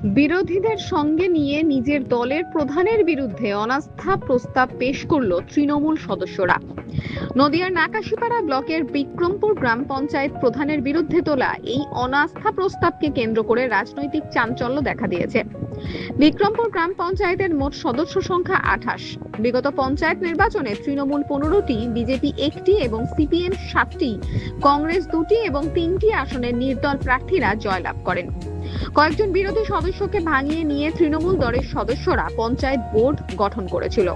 বিরোধীদের সঙ্গে নিয়ে নিজের দলের প্রধানের বিরুদ্ধে অনাস্থা প্রস্তাব পেশ করল তৃণমূল সদস্যরা। নদিয়ার নাকাশীপাড়া ব্লকের বিক্রমপুর গ্রাম পঞ্চায়েত প্রধানের বিরুদ্ধে তোলা এই অনাস্থা প্রস্তাবকে কেন্দ্র করে রাজনৈতিক চাঞ্চল্য দেখা দিয়েছে। বিক্রমপুর গ্রাম পঞ্চায়েতের মোট সদস্য সংখ্যা 28। বিগত পঞ্চায়েত নির্বাচনে তৃণমূল 15টি, বিজেপি 1টি এবং সিপিএম 7টি, কংগ্রেস 2টি এবং 3টি আসনের নির্দল প্রার্থীরা জয়লাভ করেন। কয়েকজন বিরোধী সদস্যকে ভাঙিয়ে নিয়ে তৃণমূল দলের সদস্যরা পঞ্চায়েত বোর্ড গঠন করেছিল,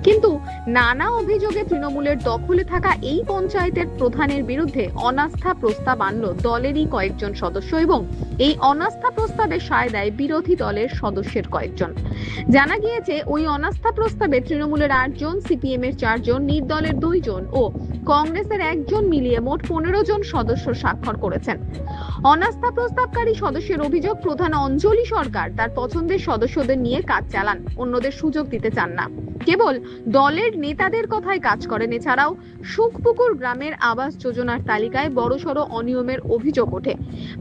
কিন্তু নানা অভিযোগে তৃণমূলের দখলে থাকা এই পঞ্চায়েতের প্রধানের বিরুদ্ধে অনাস্থা প্রস্তাব আনল দলেরই কয়েকজন সদস্য এবং এই অনাস্থা প্রস্তাবে সায় দেয় বিরোধী দলের সদস্যের কয়েকজন। জানা গিয়েছে ওই অনাস্থা প্রস্তাবে তৃণমূলের 8 জন, সিপিএম এর 4 জন, নির্দলের 2 জন ও কংগ্রেসের 1 জন মিলিয়ে মোট 15 জন সদস্য স্বাক্ষর করেছেন। অনাস্থা প্রস্তাবকারী সদস্যের অভিযোগ, প্রধান অঞ্জলি সরকার তার পছন্দের সদস্যদের নিয়ে কাজ চালান, অন্যদের সুযোগ দিতে চান না, কেবল দলের নেতাদের কথায় কাজ করেন। এছাড়াও সুখপুকুর গ্রামের আবাস যোজনার তালিকায় বড়সড় অনিয়মের অভিযোগ ওঠে।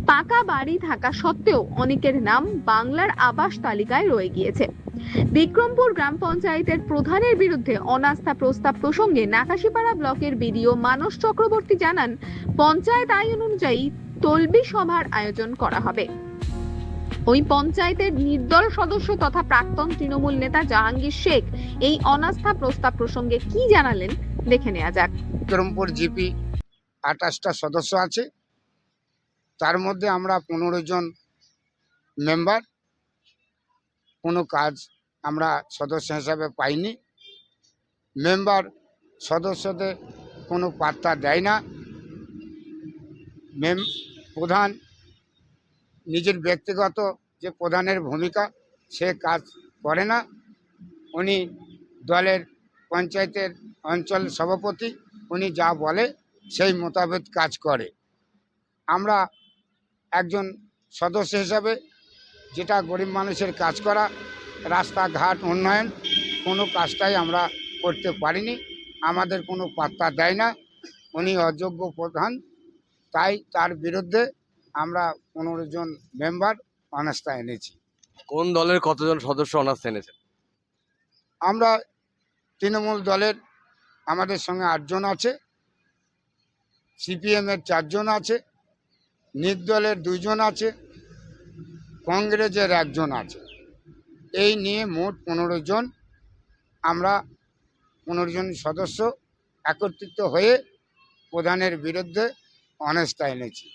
পাকা বাড়ি থাকা সত্ত্বেও অনেকের নাম বাংলার আবাস তালিকায় রয়ে গিয়েছে। বিক্রমপুর গ্রাম পঞ্চায়েতের প্রধানের বিরুদ্ধে অনাস্থা প্রস্তাব প্রসঙ্গে নাকাশীপাড়া ব্লকের বিডিও মানস চক্রবর্তী জানান, পঞ্চায়েত আইন অনুযায়ী তলবি সভার আয়োজন করা হবে। ওই পঞ্চায়েতের নির্দল সদস্য তথা প্রাক্তন তৃণমূল নেতা জাহাঙ্গীর শেখ এই অনাস্থা প্রস্তাব প্রসঙ্গে কি জানালেন দেখে নেওয়া যাক। বিক্রমপুর জিপি 28টা সদস্য আছে, তার মধ্যে আমরা 15 জন মেম্বার। কোনো কাজ আমরা সদস্য হিসাবে পাইনি। মেম্বার সদস্যদের কোনো পাত্তা দেয় না। প্রধান নিজের ব্যক্তিগত যে প্রধানের ভূমিকা, সে কাজ করে না। উনি দলের পঞ্চায়েতের অঞ্চল সভাপতি, উনি যা বলে সেই মোতাবেক কাজ করে। আমরা একজন সদস্য হিসাবে যেটা গরিব মানুষের কাজ করা, রাস্তাঘাট উন্নয়ন, কোনো কাজটাই আমরা করতে পারিনি। আমাদের কোনো পাত্তা দেয় না। উনি অযোগ্য প্রধান, তাই তার বিরুদ্ধে আমরা 15 জন মেম্বার অনাস্থা এনেছি। কোন দলের কতজন সদস্য অনাস্থা এনেছেন? আমরা তৃণমূল দলের আমাদের সঙ্গে 8 জন আছে, সিপিএমের 4 জন আছে, নির্দলের 2 জন আছে, কংগ্রেসের 1 জন আছে। এই নিয়ে মোট 15 জন, আমরা 15 জন সদস্য একত্রিত হয়ে প্রধানের বিরুদ্ধে অনাস্থা এনেছি।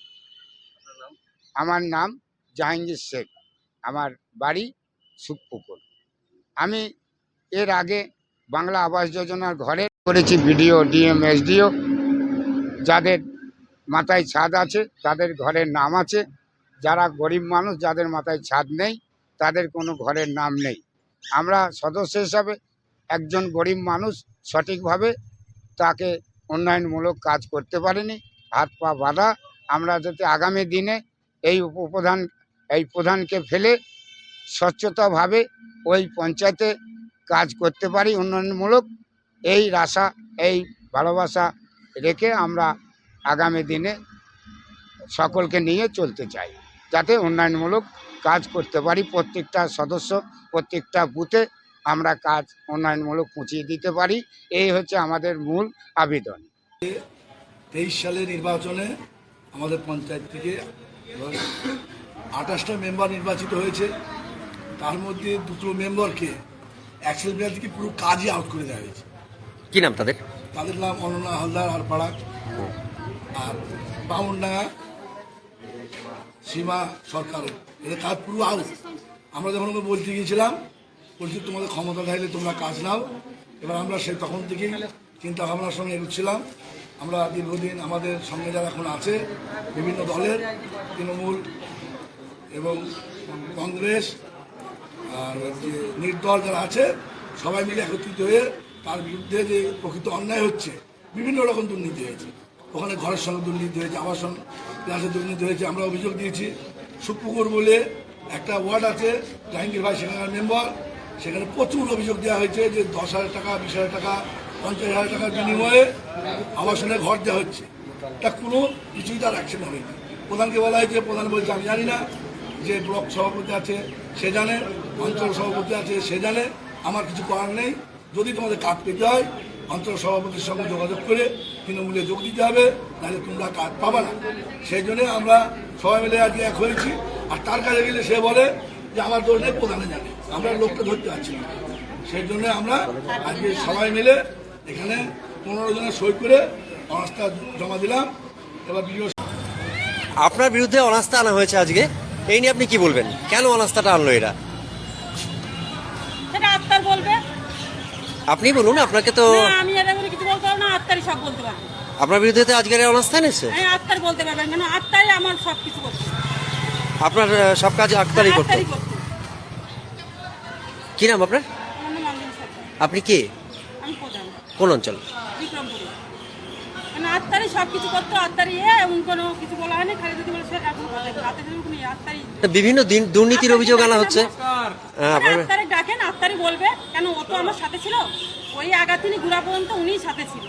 আমার নাম জাহাঙ্গীর শেখ, আমার বাড়ি সুখপুকুর। আমি এর আগে বাংলা আবাস যোজনার ঘরে করেছি, বিডিও, ডিএম, এসডিও। যাদের মাথায় ছাদ আছে তাদের ঘরের নাম আছে, যারা গরিব মানুষ, যাদের মাথায় ছাদ নেই, তাদের কোনো ঘরের নাম নেই। আমরা সদস্য হিসাবে একজন গরিব মানুষ সঠিকভাবে তাকে উন্নয়নমূলক কাজ করতে পারিনি, হাত পা বাঁধা। আমরা যাতে আগামী দিনে এই প্রধানকে ফেলে স্বচ্ছতাভাবে ওই পঞ্চায়েতে কাজ করতে পারি উন্নয়নমূলক, এই আশা, এই ভালোবাসা রেখে আমরা আগামী দিনে সকলকে নিয়ে চলতে চাই, যাতে উন্নয়নমূলক কাজ করতে পারি। প্রত্যেকটা সদস্য প্রত্যেকটা বুথে আমরা কাজ উন্নয়নমূলক পৌঁছিয়ে দিতে পারি, এই হচ্ছে আমাদের মূল আবেদন। 23 সালের নির্বাচনে আমাদের পঞ্চায়েত থেকে 28টা মেম্বার নির্বাচিত হয়েছে। তার মধ্যে 2টো মেম্বারকে অ্যাক্সেল প্লেয়ার থেকে পুরো কাজই আউট করে দেওয়া হয়েছে। কি নাম তাদের? তাদের নাম অনন্যা হালদার আর পাড়া, আর বামুনডাঙ্গা সীমা সরকারের, এদের কাজ পুরো আউট। আমরা যখন ওকে বলতে গিয়েছিলাম, বলছি তোমাদের ক্ষমতা থাকলে তোমরা কাজ নাও। এবার আমরা সে তখন থেকেই চিন্তা ভাবনার সঙ্গে এগোচ্ছিলাম। আমরা দীর্ঘদিন আমাদের সঙ্গে যারা এখন আছে বিভিন্ন দলের, তৃণমূল এবং কংগ্রেস আর যে নির্দল যারা আছে, সবাই মিলে একত্রিত হয়ে তার বিরুদ্ধে যে প্রকৃত অন্যায় হচ্ছে, বিভিন্ন রকম দুর্নীতি হয়েছে। ওখানে ঘরের সঙ্গে দুর্নীতি হয়েছে, আবাসন ক্লাসে দুর্নীতি হয়েছে। আমরা অভিযোগ দিয়েছি। সুখপুকুর বলে একটা ওয়ার্ড আছে, জাহাঙ্গীর ভাই সেখানকার মেম্বার, সেখানে প্রচুর অভিযোগ দেওয়া হয়েছে যে 10,000 টাকা, 20,000 টাকা, 50,000 টাকার বিনিময়ে আবাসনে ঘর দেওয়া হচ্ছে। তা কোনো কিছুই তার অ্যাকশন হয়নি। প্রধানকে বলা হয়েছে, প্রধান বলছে আমি জানি না। যে ব্লক সভাপতি আছে সে জানে, অঞ্চল সভাপতি আছে সে জানে। আমার কিছু করার নেই। যদি তোমাদের কাজ পেতে হয় অঞ্চল সভাপতির সঙ্গে যোগাযোগ করে তৃণমূলে যোগ দিতে হবে, নাহলে তোমরা কাজ পাবে না। সেই জন্য আমরা সবাই মিলে আজকে এক হয়েছি। আর তার কাছে গেলে সে বলে যে আমার দোষ নেই, প্রধানে জানে। আমরা লোককে ধরতে পারছি না। সেই জন্য আমরা আজকে সবাই মিলে এখানে 15 জনের সই করে অনাস্থা জমা দিলাম। এবার বিডিও আপনার বিরুদ্ধে অনাস্থা আনা হয়েছে আজকে, এই নিয়ে আপনি কি বলবেন? কেন অনাস্থাটা আনলো এরা? সেটা আত্মার বলবে। আপনি বলুন, আপনাকে তো না, আমি এর ব্যাপারে কিছু বলতে পারবো না, আত্মারই সব বলতে পারবে। আপনার বিরুদ্ধে তো আজকের এই অনাস্থা এনেছে। আমি আত্মার বলতে পারবেন কেন? আত্মাই আমার সব কিছু করছে। আপনার সব কাজ আক্তারি করতে। আত্মারই করছে। কি নাম আপনার? আমার নাম অঞ্জলি সরকার। আপনি কে? আমি প্রধান কোন অঞ্চল? বিক্রমপুরে। মানে আত্মারই সব কিছু করতো, আত্মারই এমন কোনো কিছু বলা হয়নি। খালি যদি বলে সে এখন রাতে কোনো আত্মারই বিভিন্ন দুর্নীতির অভিযোগ আনা হচ্ছে। আত্মারে ডাকেন, আত্মারই বলবে। কেন ও তো আমার সাথে ছিল, ওই আগাতিনি ঘুরা পর্যন্ত উনিই সাথে ছিল।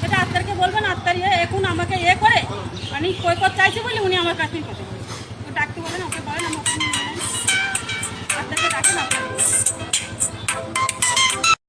সেটা আত্মারকে বলবেন। আত্মারই এখন আমাকে করে মানে কই চাইছে বলে উনি আমার কাছে কথা বলছে। ও ডাকতে বলে না।